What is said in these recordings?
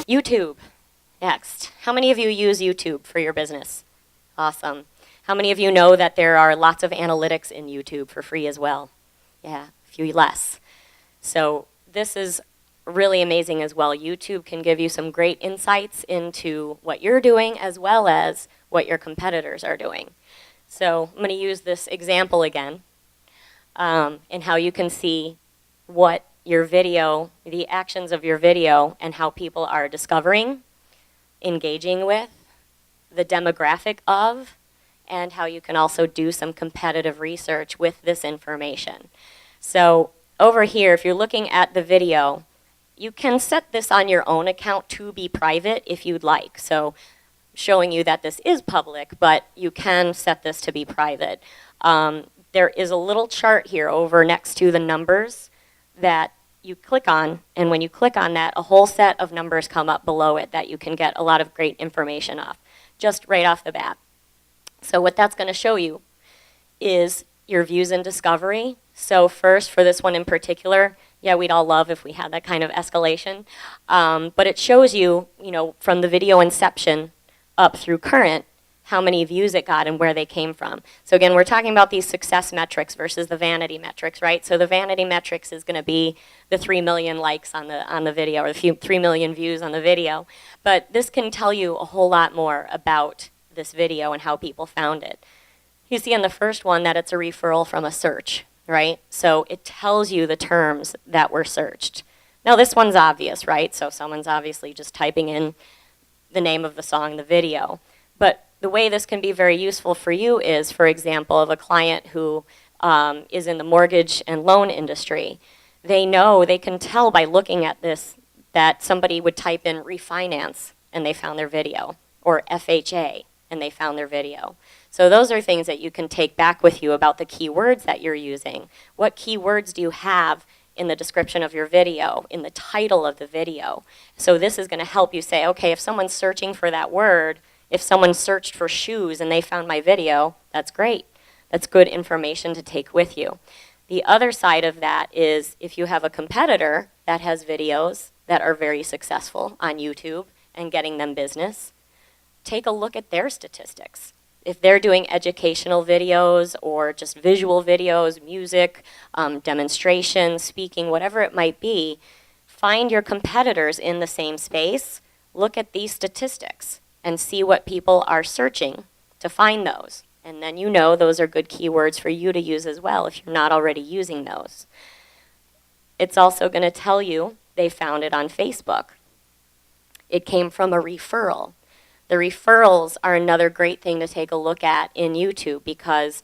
YouTube, next. How many of you use YouTube for your business? Awesome. How many of you know that there are lots of analytics in YouTube for free as well? Yeah, a few less. So this is really amazing as well. YouTube can give you some great insights into what you're doing as well as what your competitors are doing. So I'm going to use this example again, and how you can see what your video, the actions of your video, and how people are discovering, engaging with, the demographic of, and how you can also do some competitive research with this information. So over here, if you're looking at the video, you can set this on your own account to be private if you'd like. So showing you that this is public, but you can set this to be private. There is a little chart here over next to the numbers that you click on, and when you click on that, a whole set of numbers come up below it that you can get a lot of great information off, just right off the bat. So what that's going to show you is your views and discovery. So first, for this one in particular, yeah, we'd all love if we had that kind of escalation, but it shows you, from the video inception up through current, how many views it got and where they came from. So again, we're talking about these success metrics versus the vanity metrics, right? So the vanity metrics is going to be the 3 million likes on the video, or the 3 million views on the video. But this can tell you a whole lot more about this video and how people found it. You see on the first one that it's a referral from a search, right? So it tells you the terms that were searched. Now this one's obvious, right? So someone's obviously just typing in the name of the song, the video. But the way this can be very useful for you is, for example, of a client who is in the mortgage and loan industry. They can tell by looking at this that somebody would type in refinance and they found their video, or FHA and they found their video. So those are things that you can take back with you about the keywords that you're using. What keywords do you have in the description of your video, in the title of the video? So this is going to help you say, okay, if someone's searching for that word, if someone searched for shoes and they found my video, that's great. That's good information to take with you. The other side of that is if you have a competitor that has videos that are very successful on YouTube and getting them business, take a look at their statistics. If they're doing educational videos or just visual videos, music, demonstrations, speaking, whatever it might be, find your competitors in the same space, look at these statistics, and see what people are searching to find those. And then those are good keywords for you to use as well if you're not already using those. It's also going to tell you they found it on Facebook. It came from a referral. The referrals are another great thing to take a look at in YouTube because,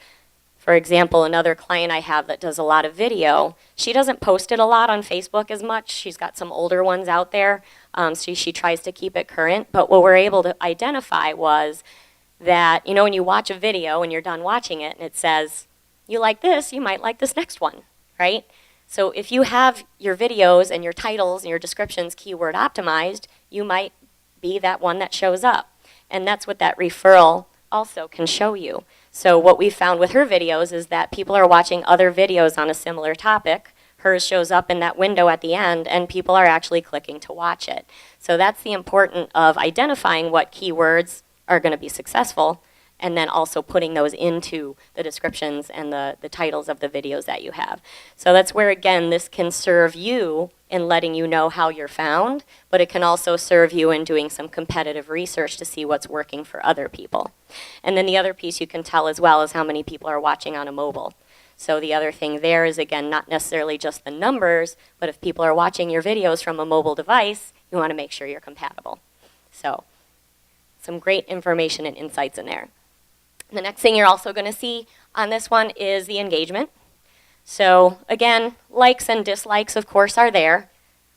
for example, another client I have that does a lot of video, she doesn't post it a lot on Facebook as much. She's got some older ones out there, so she tries to keep it current. But what we're able to identify was that, when you watch a video and you're done watching it and it says, you like this, you might like this next one, right? So if you have your videos and your titles and your descriptions keyword optimized, you might be that one that shows up. And that's what that referral also can show you. So what we found with her videos is that people are watching other videos on a similar topic. Hers shows up in that window at the end, and people are actually clicking to watch it. So that's the importance of identifying what keywords are going to be successful, and then also putting those into the descriptions and the titles of the videos that you have. So that's where, again, this can serve you in letting you know how you're found, but it can also serve you in doing some competitive research to see what's working for other people. And then the other piece you can tell as well is how many people are watching on a mobile. So the other thing there is, again, not necessarily just the numbers, but if people are watching your videos from a mobile device, you want to make sure you're compatible. So some great information and insights in there. The next thing you're also going to see on this one is the engagement. So again, likes and dislikes, of course, are there.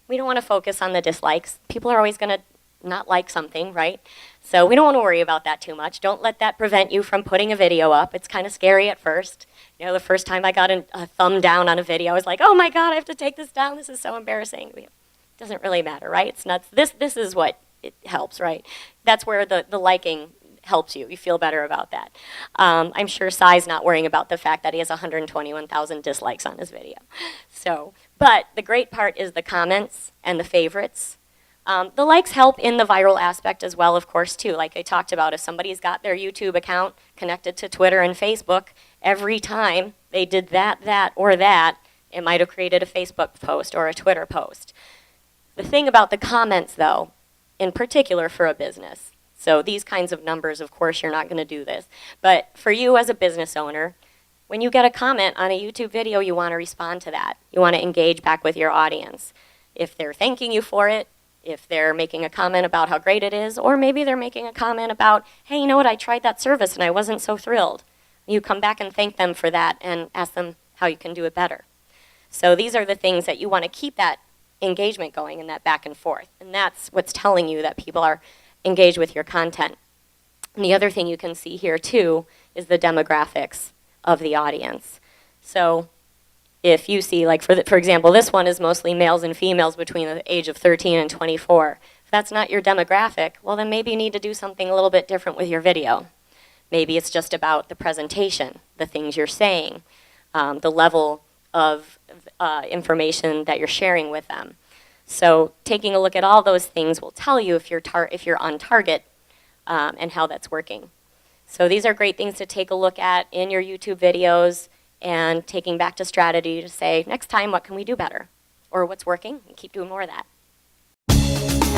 We don't want to focus on the dislikes. People are always going to not like something, right? So we don't want to worry about that too much. Don't let that prevent you from putting a video up. It's kind of scary at first. The first time I got a thumb down on a video, I was like, oh my God, I have to take this down. This is so embarrassing. It doesn't really matter, right? It's not, this is what it helps, right? That's where the liking helps you. You feel better about that. I'm sure Sai's not worrying about the fact that he has 121,000 dislikes on his video. So, but the great part is the comments and the favorites. The likes help in the viral aspect as well, of course, too. Like I talked about, if somebody's got their YouTube account connected to Twitter and Facebook, every time they did that, or that, it might have created a Facebook post or a Twitter post. The thing about the comments, though, in particular for a business, so these kinds of numbers, of course, you're not going to do this, but for you as a business owner, when you get a comment on a YouTube video, you want to respond to that. You want to engage back with your audience. If they're thanking you for it, if they're making a comment about how great it is, or maybe they're making a comment about, hey, you know what, I tried that service and I wasn't so thrilled. You come back and thank them for that and ask them how you can do it better. So these are the things that you want to keep that engagement going and that back and forth. And that's what's telling you that people are engaged with your content. And the other thing you can see here too is the demographics of the audience. So if you see, like for example, this one is mostly males and females between the age of 13 and 24. If that's not your demographic, well then maybe you need to do something a little bit different with your video. Maybe it's just about the presentation, the things you're saying, the level of information that you're sharing with them. So taking a look at all those things will tell you if you're on target and how that's working. So these are great things to take a look at in your YouTube videos and taking back to strategy to say, next time, what can we do better? Or what's working? And keep doing more of that.